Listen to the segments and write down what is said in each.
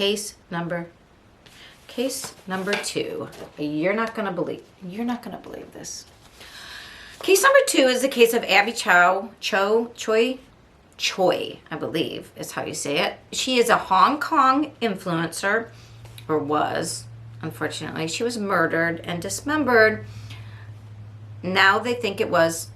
Case number 2. You're not gonna believe this. Case number 2 is the case of Abby Choi, I believe is how you say it. She is a Hong Kong influencer, or was, unfortunately. She was murdered and dismembered. Now they think it was,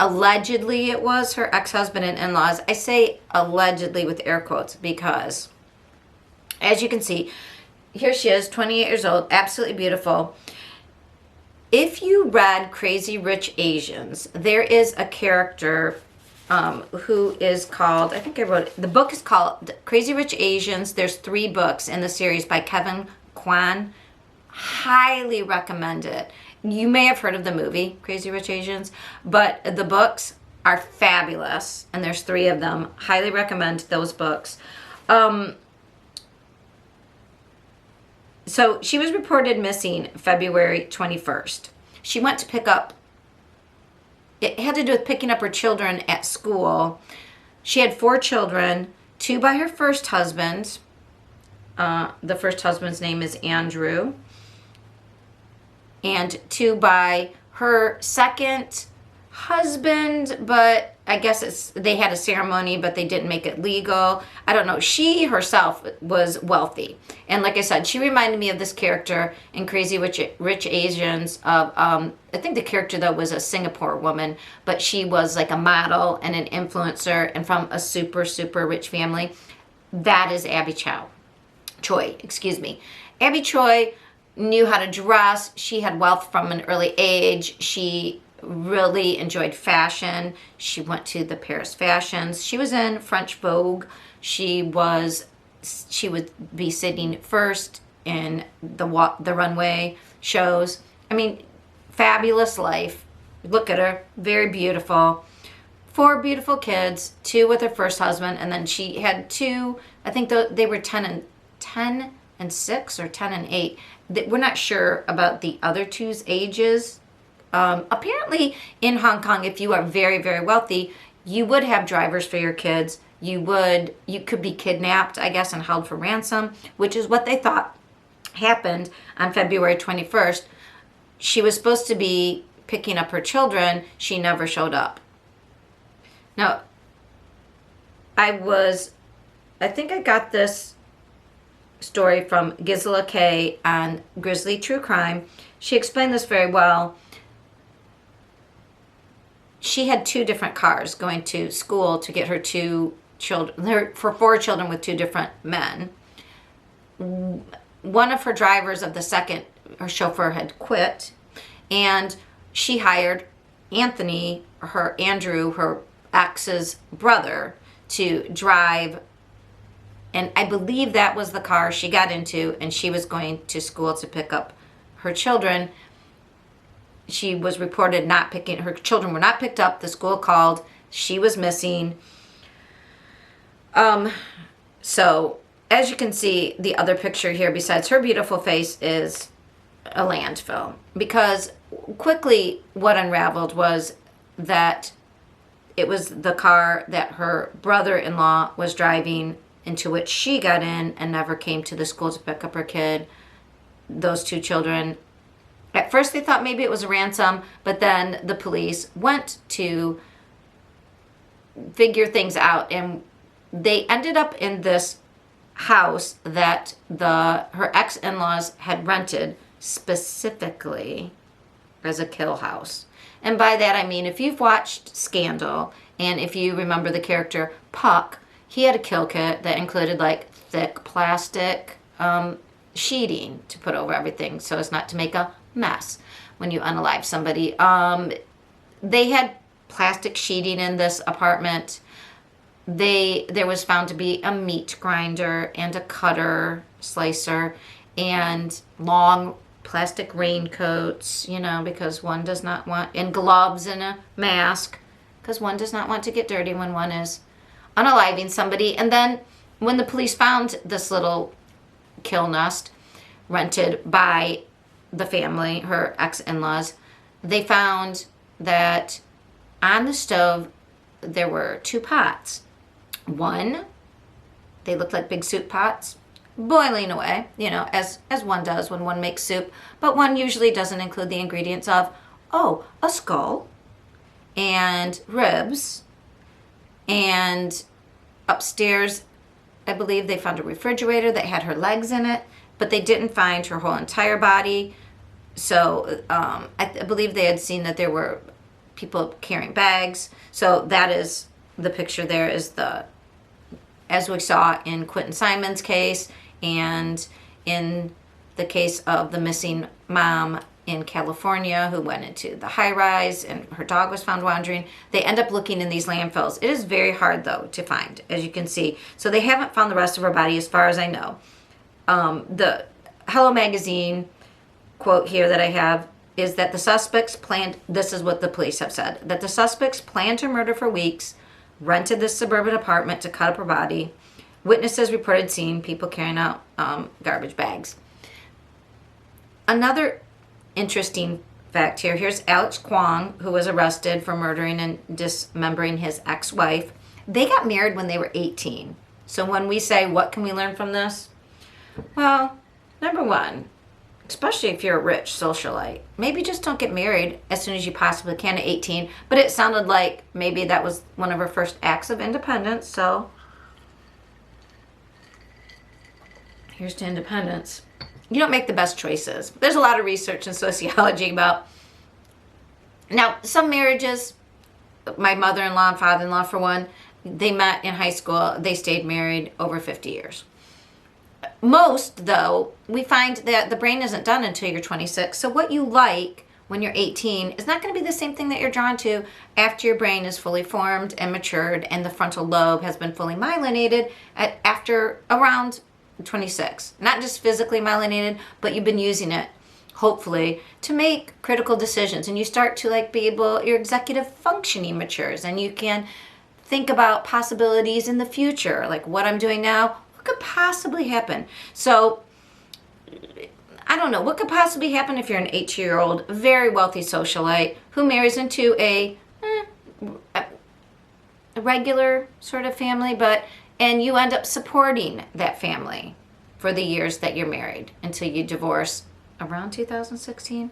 allegedly it was her ex-husband and in-laws. I say allegedly with air quotes because, as you can see, here she is, 28 years old, absolutely beautiful. If you read Crazy Rich Asians, there is a character who is called, I think I wrote it, the book is called Crazy Rich Asians. There's 3 books in the series by Kevin Kwan. Highly recommend it. You may have heard of the movie Crazy Rich Asians, but the books are fabulous, and there's 3 of them. Highly recommend those books. So she was reported missing February 21st. She went to pick up, it had to do with picking up her children at school. She had 4 children, 2 by her first husband. The first husband's name is Andrew. And 2 by her second husband, but I guess they had a ceremony, but they didn't make it legal. I don't know. She herself was wealthy. And like I said, she reminded me of this character in Crazy Rich Asians of, I think the character though was a Singapore woman, but she was like a model and an influencer and from a super, super rich family. That is Abby Choi, excuse me. Abby Choi knew how to dress. She had wealth from an early age. She really enjoyed fashion. She went to the Paris fashions. She was in French Vogue. She would be sitting first in the runway shows. I mean, fabulous life. Look at her, very beautiful. 4 beautiful kids, 2 with her first husband, and then she had 2. I think they were 10 and 6 or 10 and 8. We're not sure about the other 2's ages. Apparently in Hong Kong, if you are very, very wealthy, you would have drivers for your kids. You could be kidnapped, I guess, and held for ransom, which is what they thought happened on February 21st. She was supposed to be picking up her children. She never showed up. Now, I think I got this story from Gisela K on Grisly True Crime. She explained this very well. She had 2 different cars going to school to get her 2 children, for 4 children with 2 different men. One of her drivers of the second, her chauffeur, had quit, and she hired Andrew, her ex's brother, to drive. And I believe that was the car she got into, and she was going to school to pick up her children. She was reported her children were not picked up. The school called. She was missing. So as you can see, the other picture here, besides her beautiful face, is a landfill. Because quickly what unraveled was that it was the car that her brother-in-law was driving, into which she got in and never came to the school to pick up her kid. Those 2 children, at first they thought maybe it was a ransom, but then the police went to figure things out, and they ended up in this house that her ex-in-laws had rented specifically as a kill house. And by that I mean, if you've watched Scandal, and if you remember the character Puck, he had a kill kit that included like thick plastic sheeting to put over everything so as not to make a mess when you unalive somebody. They had plastic sheeting in this apartment. There was found to be a meat grinder and a cutter, slicer, and long plastic raincoats, because one does not want, and gloves and a mask, because one does not want to get dirty when one is unaliving somebody. And then when the police found this little kill nest rented by the family, her ex-in-laws, they found that on the stove there were 2 pots. One, They looked like big soup pots, boiling away, as one does when one makes soup. But one usually doesn't include the ingredients of, a skull and ribs. And upstairs, I believe they found a refrigerator that had her legs in it, but they didn't find her whole entire body. So I believe they had seen that there were people carrying bags. So that is the picture there is as we saw in Quentin Simon's case and in the case of the missing mom in California who went into the high rise and her dog was found wandering. They end up looking in these landfills. It is very hard though to find, as you can see. So they haven't found the rest of her body as far as I know. The Hello Magazine quote here that I have is that the suspects planned, this is what the police have said, that the suspects planned to murder for weeks, rented this suburban apartment to cut up her body. Witnesses reported seeing people carrying out garbage bags. Another interesting fact here, here's Alex Kwong, who was arrested for murdering and dismembering his ex-wife. They got married when they were 18. So when we say, what can we learn from this? Well, number one, especially if you're a rich socialite, maybe just don't get married as soon as you possibly can at 18. But it sounded like maybe that was one of her first acts of independence. So here's to independence. You don't make the best choices. There's a lot of research in sociology about, now some marriages, my mother-in-law and father-in-law for one, they met in high school. They stayed married over 50 years. Most, though, we find that the brain isn't done until you're 26. So what you like when you're 18 is not going to be the same thing that you're drawn to after your brain is fully formed and matured and the frontal lobe has been fully myelinated after around 26. Not just physically myelinated, but you've been using it, hopefully, to make critical decisions. And you start to be able, your executive functioning matures and you can think about possibilities in the future, like what I'm doing now. What could possibly happen? So, I don't know. What could possibly happen if you're an 18-year-old, very wealthy socialite who marries into a regular sort of family, and you end up supporting that family for the years that you're married until you divorce around 2016.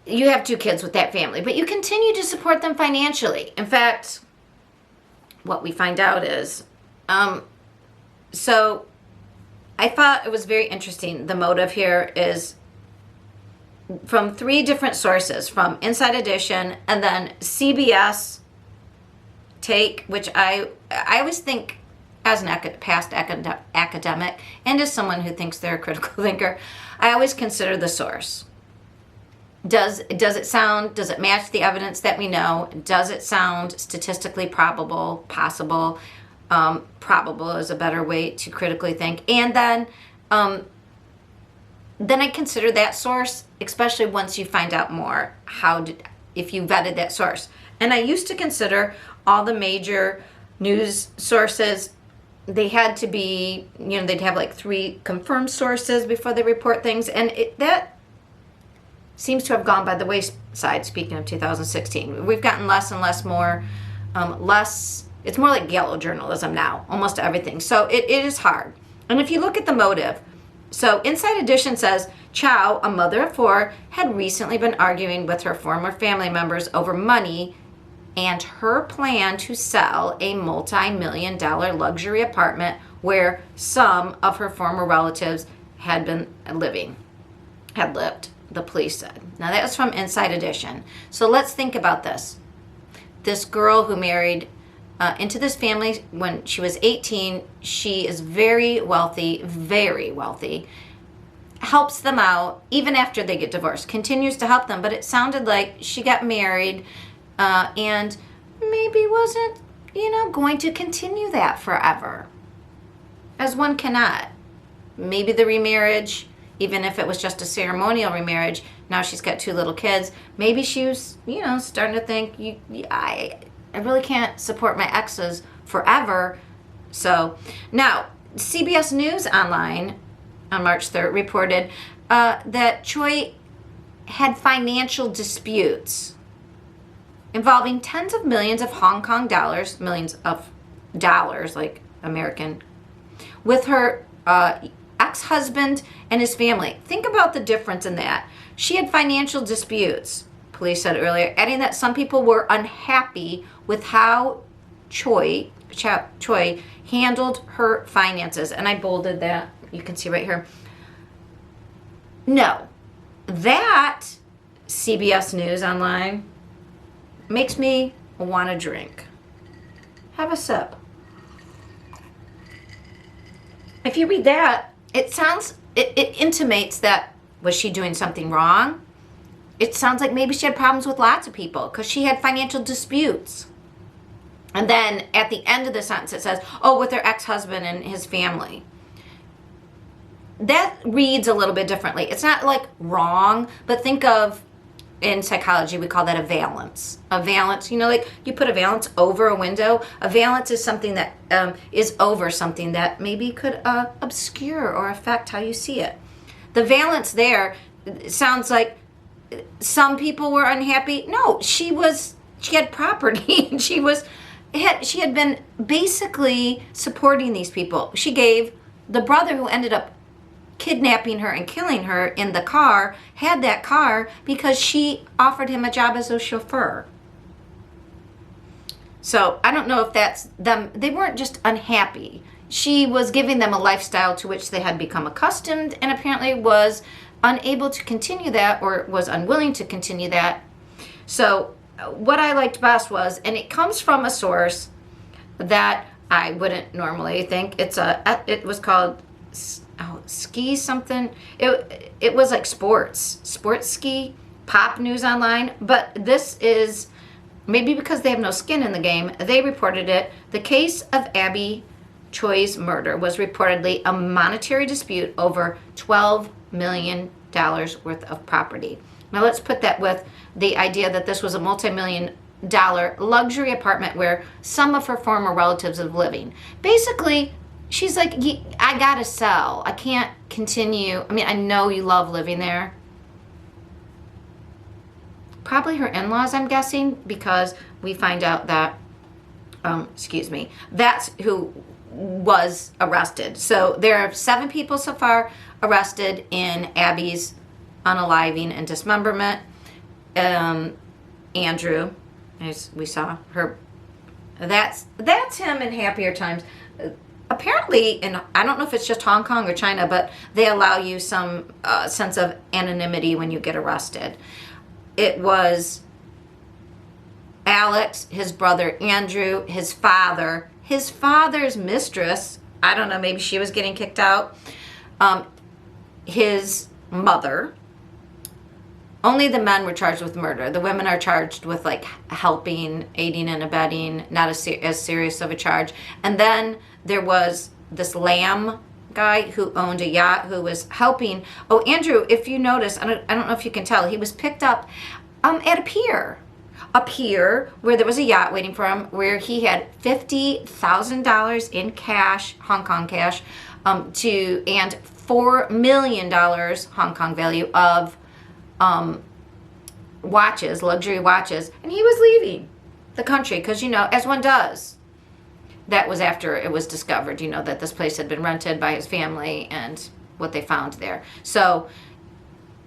You have 2 kids with that family, but you continue to support them financially. In fact, what we find out is, so I thought it was very interesting. The motive here is from 3 different sources, from Inside Edition and then CBS Take, which I always think as an past academic and as someone who thinks they're a critical thinker, I always consider the source. Does it match the evidence that we know? Does it sound statistically probable, possible? Probable is a better way to critically think. And then I consider that source, especially once you find out more, if you vetted that source. And I used to consider all the major news sources, they had to be, they'd have 3 confirmed sources before they report things. And that seems to have gone by the wayside, speaking of 2016. We've gotten less and less it's more like Gallo journalism now, almost everything. So it is hard. And if you look at the motive, so Inside Edition says, Chow, a mother of 4, had recently been arguing with her former family members over money and her plan to sell a multi-million-dollar luxury apartment where some of her former relatives had lived, the police said. Now that was from Inside Edition. So let's think about this. This girl who married into this family when she was 18, she is very wealthy, helps them out even after they get divorced, continues to help them. But it sounded like she got married and maybe wasn't, going to continue that forever, as one cannot. Maybe the remarriage, even if it was just a ceremonial remarriage, now she's got 2 little kids. Maybe she was, starting to think, I really can't support my exes forever. So now, CBS News Online on March 3rd reported that Choi had financial disputes involving tens of millions of Hong Kong dollars, millions of dollars, like American, with her ex-husband and his family. Think about the difference in that. She had financial disputes, police said earlier, adding that some people were unhappy with how Choi handled her finances. And I bolded that. You can see right here. No, that CBS News Online makes me want to drink. Have a sip. If you read that, it intimates that, was she doing something wrong? It sounds like maybe she had problems with lots of people because she had financial disputes. And then at the end of the sentence it says, oh, with her ex-husband and his family. That reads a little bit differently. It's not like wrong, but think of, in psychology, we call that a valence. A valence, like you put a valence over a window. A valence is something that is over something that maybe could obscure or affect how you see it. The valence there sounds like some people were unhappy. No, she had property and she had been basically supporting these people. She gave the brother who ended up kidnapping her and killing her in the car, had that car because she offered him a job as a chauffeur. So I don't know if that's them. They weren't just unhappy. She was giving them a lifestyle to which they had become accustomed and apparently was unable to continue that, or was unwilling to continue that. So what I liked best was, and it comes from a source that I wouldn't normally think, it was called ski something. It was like sports ski, Pop News Online, but this is maybe because they have no skin in the game. They reported it. The case of Abby Choi's murder was reportedly a monetary dispute over $12 million worth of property. Now let's put that with the idea that this was a multi-million-dollar luxury apartment where some of her former relatives are living. Basically, she's like, I gotta sell. I can't continue. I mean, I know you love living there. Probably her in-laws, I'm guessing, because we find out that, that's who was arrested. So there are 7 people so far arrested in Abby's unaliving and dismemberment. Andrew, as we saw her, that's him in Happier Times. Apparently, I don't know if it's just Hong Kong or China, but they allow you some sense of anonymity when you get arrested. It was Alex, his brother Andrew, his father's mistress. I don't know, maybe she was getting kicked out. His mother. Only the men were charged with murder. The women are charged with like helping, aiding and abetting, not as serious of a charge. And then there was this Lamb guy who owned a yacht who was helping. Oh, Andrew, if you notice, I don't know if you can tell, he was picked up at a pier. A pier where there was a yacht waiting for him, where he had $50,000 in cash, Hong Kong cash, and $4 million Hong Kong value of watches, luxury watches, and he was leaving the country because, as one does. That was after it was discovered, that this place had been rented by his family and what they found there. So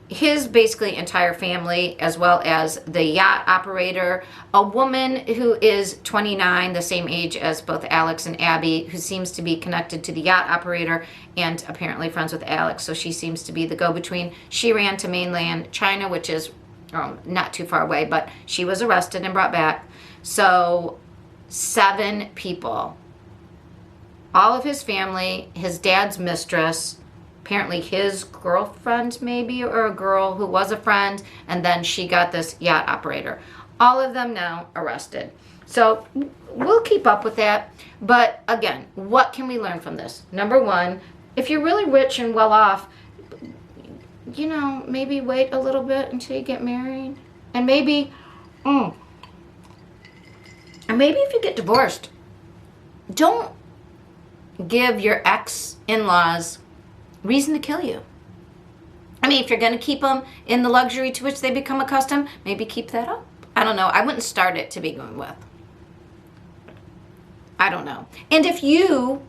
his basically entire family, as well as the yacht operator, a woman who is 29, the same age as both Alex and Abby, who seems to be connected to the yacht operator and apparently friends with Alex, so she seems to be the go-between. She ran to mainland China, which is not too far away, but she was arrested and brought back. So 7 people. All of his family, his dad's mistress, apparently his girlfriend maybe, or a girl who was a friend, and then she got this yacht operator. All of them now arrested. So we'll keep up with that. But again, what can we learn from this? Number 1, if you're really rich and well off, maybe wait a little bit until you get married. And maybe if you get divorced, don't give your ex-in-laws reason to kill you. I mean, if you're going to keep them in the luxury to which they become accustomed, maybe keep that up. I don't know. I wouldn't start it to begin with. I don't know. And if you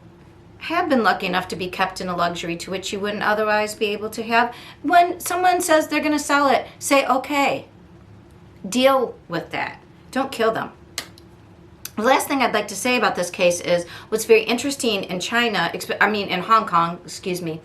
have been lucky enough to be kept in a luxury to which you wouldn't otherwise be able to have, when someone says they're going to sell it, say, okay, deal with that. Don't kill them. The last thing I'd like to say about this case is what's very interesting in in Hong Kong, excuse me.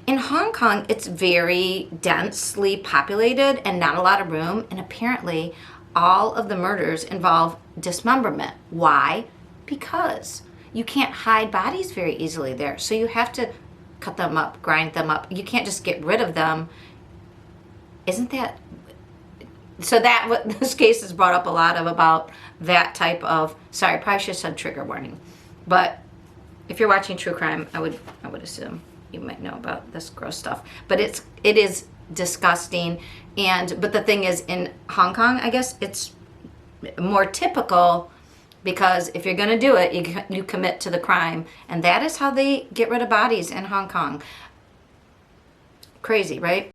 In Hong Kong, it's very densely populated and not a lot of room. And apparently, all of the murders involve dismemberment. Why? Because you can't hide bodies very easily there. So you have to cut them up, grind them up. You can't just get rid of them. Isn't that... So that what this case has brought up a lot of about that type of... Sorry, probably should have said trigger warning. But if you're watching true crime, I would assume you might know about this gross stuff. But it is disgusting. But the thing is, in Hong Kong, I guess it's more typical, because if you're going to do it, you commit to the crime. And that is how they get rid of bodies in Hong Kong. Crazy, right?